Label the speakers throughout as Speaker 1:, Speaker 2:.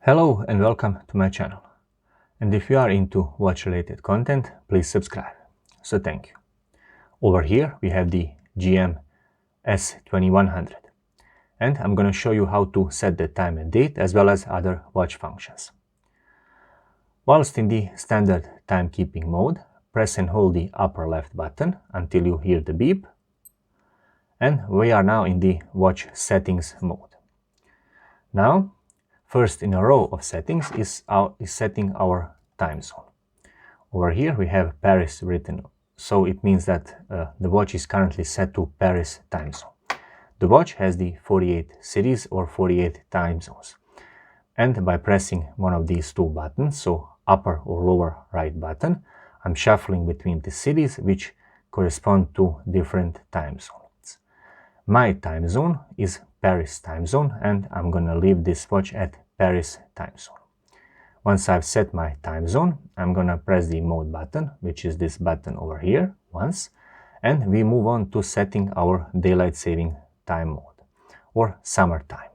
Speaker 1: Hello and welcome to my channel. And if you are into watch related content, please subscribe. So thank you. Over here we have the GM S2100 and I'm going to show you how to set the time and date as well as other watch functions. Whilst in the standard timekeeping mode, press and hold the upper left button until you hear the beep. And we are now in the watch settings mode. Now, first in a row of settings is setting our time zone. Over here we have Paris written, so it means that the watch is currently set to Paris time zone. The watch has the 48 cities or 48 time zones. And by pressing one of these two buttons, so upper or lower right button, I'm shuffling between the cities which correspond to different time zones. My time zone is Paris time zone and I'm gonna leave this watch at Paris time zone. Once I've set my time zone, I'm gonna press the mode button, which is this button over here, once, and we move on to setting our daylight saving time mode, or summer time.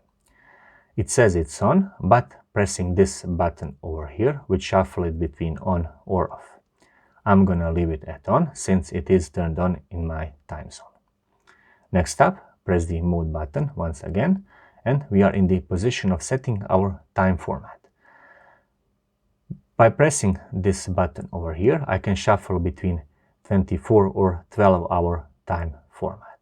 Speaker 1: It says it's on, but pressing this button over here will shuffle it between on or off. I'm gonna leave it at on since it is turned on in my time zone. Next up, press the mode button once again, and we are in the position of setting our time format. By pressing this button over here, I can shuffle between 24 or 12-hour time format.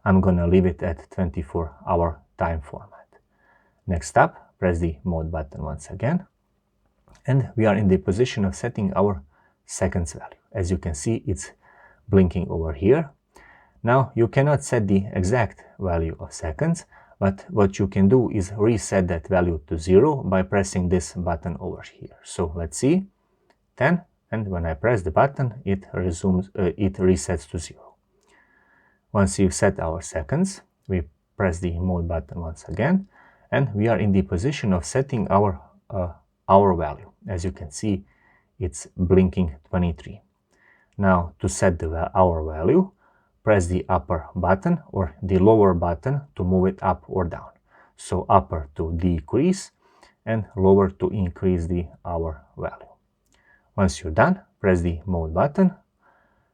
Speaker 1: I'm gonna leave it at 24-hour time format. Next up, press the mode button once again, and we are in the position of setting our seconds value. As you can see, it's blinking over here. Now, you cannot set the exact value of seconds, but what you can do is reset that value to 0 by pressing this button over here. So let's see, 10, and when I press the button, it resets to 0. Once you've set our seconds, we press the mode button once again, and we are in the position of setting our hour value. As you can see, it's blinking 23. Now, to set the hour value, press the upper button or the lower button to move it up or down. So upper to decrease and lower to increase the hour value. Once you're done, press the mode button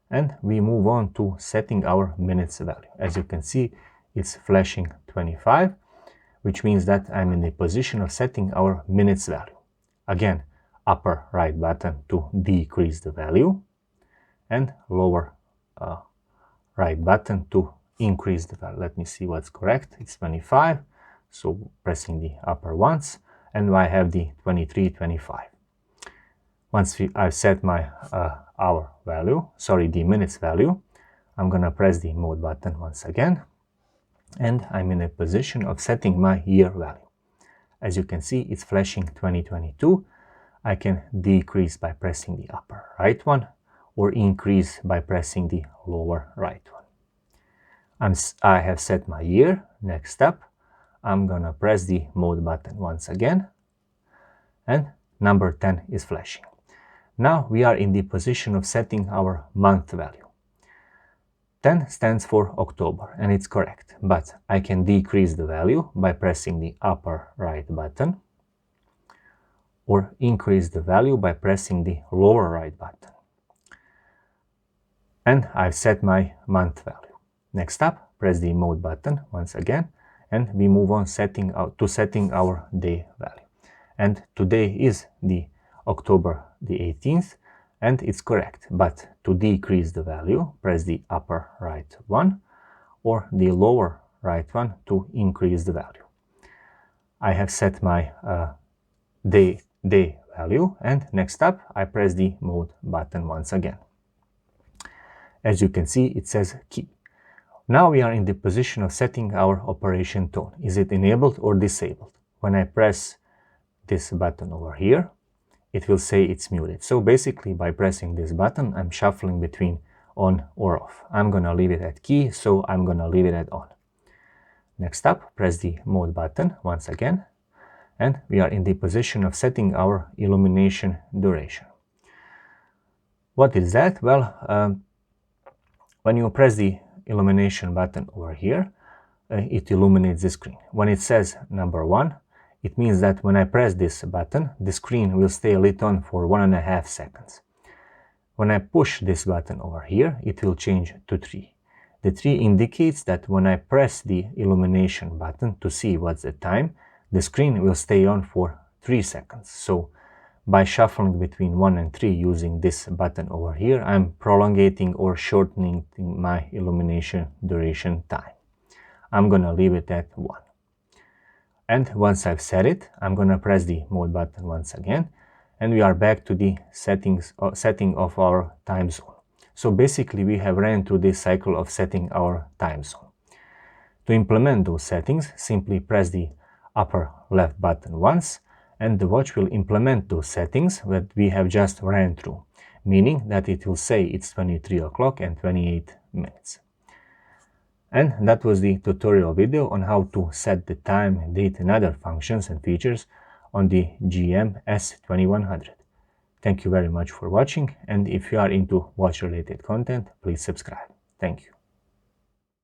Speaker 1: and we move on to setting our minutes value. As you can see, it's flashing 25, which means that I'm in the position of setting our minutes value. Again, upper right button to decrease the value and lower right button to increase the value. Let me see what's correct. It's 25, so pressing the upper once, and I have the 23, 25. Once I've set my the minutes value, I'm gonna press the mode button once again, and I'm in a position of setting my year value. As you can see, it's flashing 2022. I can decrease by pressing the upper right one, or increase by pressing the lower right one. I have set my year. Next up, I'm gonna press the mode button once again, and number 10 is flashing. Now we are in the position of setting our month value. 10 stands for October, and it's correct, but I can decrease the value by pressing the upper right button, or increase the value by pressing the lower right button. And I've set my month value. Next up, press the mode button once again, and we move on setting our day value. And today is the October the 18th, and it's correct, but to decrease the value, press the upper right one or the lower right one to increase the value. I have set my day value, and next up, I press the mode button once again. As you can see, it says key. Now we are in the position of setting our operation tone. Is it enabled or disabled? When I press this button over here, it will say it's muted. So basically, by pressing this button, I'm shuffling between on or off. I'm gonna leave it at key, so I'm gonna leave it at on. Next up, press the mode button once again, and we are in the position of setting our illumination duration. What is that? Well, when you press the illumination button over here, it illuminates the screen. When it says number 1, It means that when I press this button, the screen will stay lit on for 1.5 seconds. When I push this button over here, it will change to 3. The 3 indicates that when I press the illumination button to see what's the time, the screen will stay on for 3 seconds. So by shuffling between 1 and 3 using this button over here, I'm prolongating or shortening my illumination duration time. I'm gonna leave it at 1. And once I've set it, I'm gonna press the mode button once again, and we are back to the setting of our time zone. So basically we have ran through this cycle of setting our time zone. To implement those settings, simply press the upper left button once, and the watch will implement those settings that we have just ran through, meaning that it will say it's 23 o'clock and 28 minutes. And that was the tutorial video on how to set the time, date and other functions and features on the GM S2100. Thank you very much for watching, and if you are into watch-related content, please subscribe. Thank you.